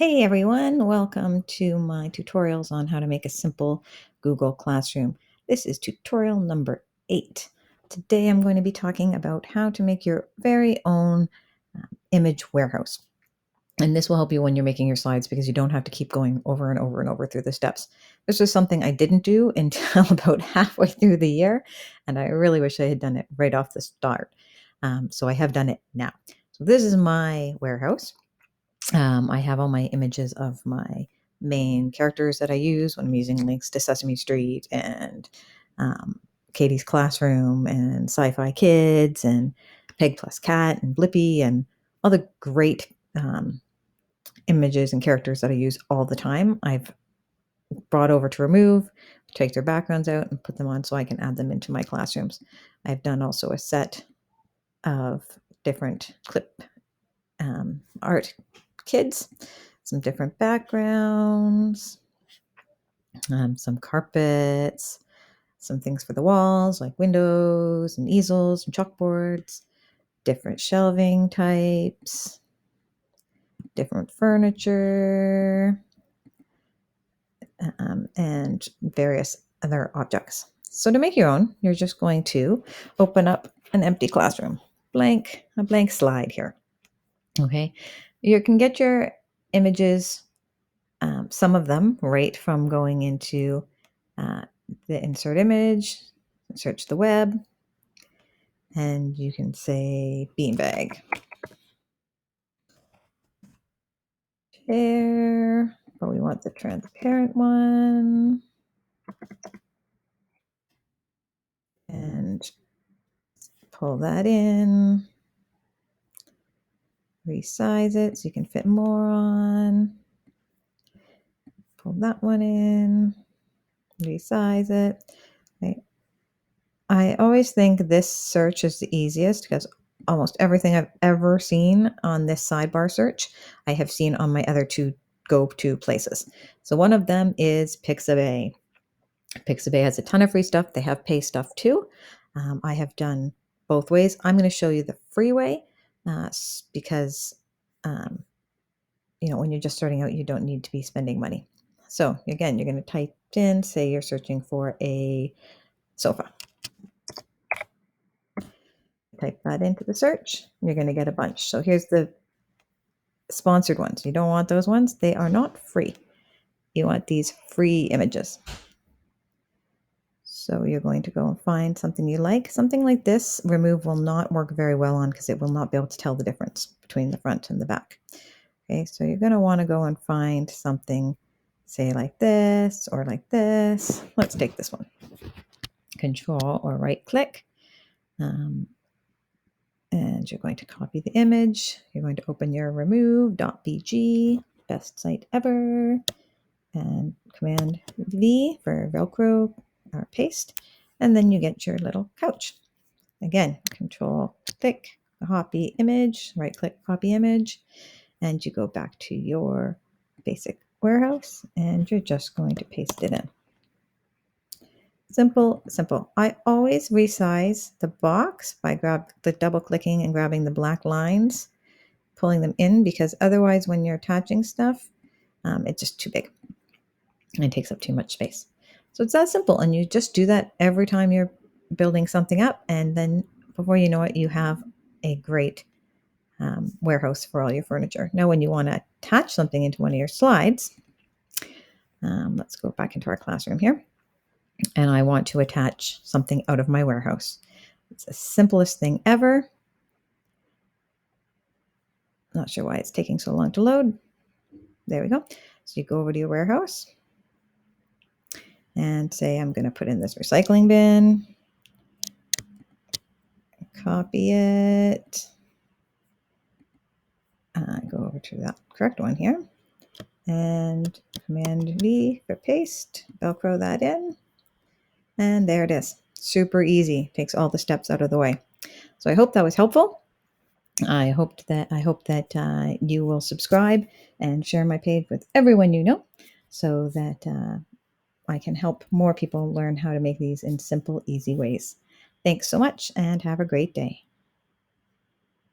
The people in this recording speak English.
Hey everyone, welcome to my tutorials on how to make a simple Google Classroom. This is tutorial number 8. Today I'm going to be talking about how to make your very own image warehouse. And this will help you when you're making your slides because you don't have to keep going over and over and over through the steps. This was something I didn't do until about halfway through the year, and I really wish I had done it right off the start. So I have done it now. So this is my warehouse. I have all my images of my main characters that I use when I'm using links to Sesame Street and um, Katie's Classroom and Sci-Fi Kids and Peg Plus Cat and Blippi and all the great images and characters that I use all the time. I've brought over to remove, take their backgrounds out and put them on so I can add them into my classrooms. I've done also a set of different clip art kids, some different backgrounds, some carpets, some things for the walls like windows and easels and chalkboards, different shelving types, different furniture, and various other objects. So to make your own, you're just going to open up an empty classroom, a blank slide here. Okay, you can get your images, some of them right from going into the insert image, search the web, and you can say beanbag. Share, but we want the transparent one. And pull that in. Resize it so you can fit more on. Pull that one in. Resize it. Okay. I always think this search is the easiest because almost everything I've ever seen on this sidebar search, I have seen on my other two go-to places. So one of them is Pixabay. Pixabay has a ton of free stuff. They have pay stuff too. I have done both ways. I'm going to show you the free way because, when you're just starting out, you don't need to be spending money. So again, you're going to type in, say you're searching for a sofa. Type that into the search, you're going to get a bunch. So here's the sponsored ones. You don't want those ones. They are not free. You want these free images. So you're going to go and find something you like. Something like this, remove will not work very well on because it will not be able to tell the difference between the front and the back. Okay, so you're going to want to go and find something, say like this or like this. Let's take this one. Control or right click. And you're going to copy the image. You're going to open your remove.bg, best site ever, and Command V for Velcro or paste. And then you get your little couch. Again, Control click, copy image, right click, copy image, and you go back to your basic warehouse and you're just going to paste it in. Simple, simple. I always resize the box by double clicking and grabbing the black lines, pulling them in, because otherwise when you're attaching stuff, it's just too big and it takes up too much space. So it's that simple. And you just do that every time you're building something up. And then before you know it, you have a great warehouse for all your furniture. Now, when you want to attach something into one of your slides, let's go back into our classroom here. And I want to attach something out of my warehouse. It's the simplest thing ever. Not sure why it's taking so long to load. There we go. So you go over to your warehouse and say, I'm going to put in this recycling bin. Copy it. Go over to that correct one here. And Command V for paste. Velcro that in. And there it is. Super easy. Takes all the steps out of the way. So I hope that was helpful. I hope that you will subscribe and share my page with everyone you know so that I can help more people learn how to make these in simple, easy ways. Thanks so much and have a great day.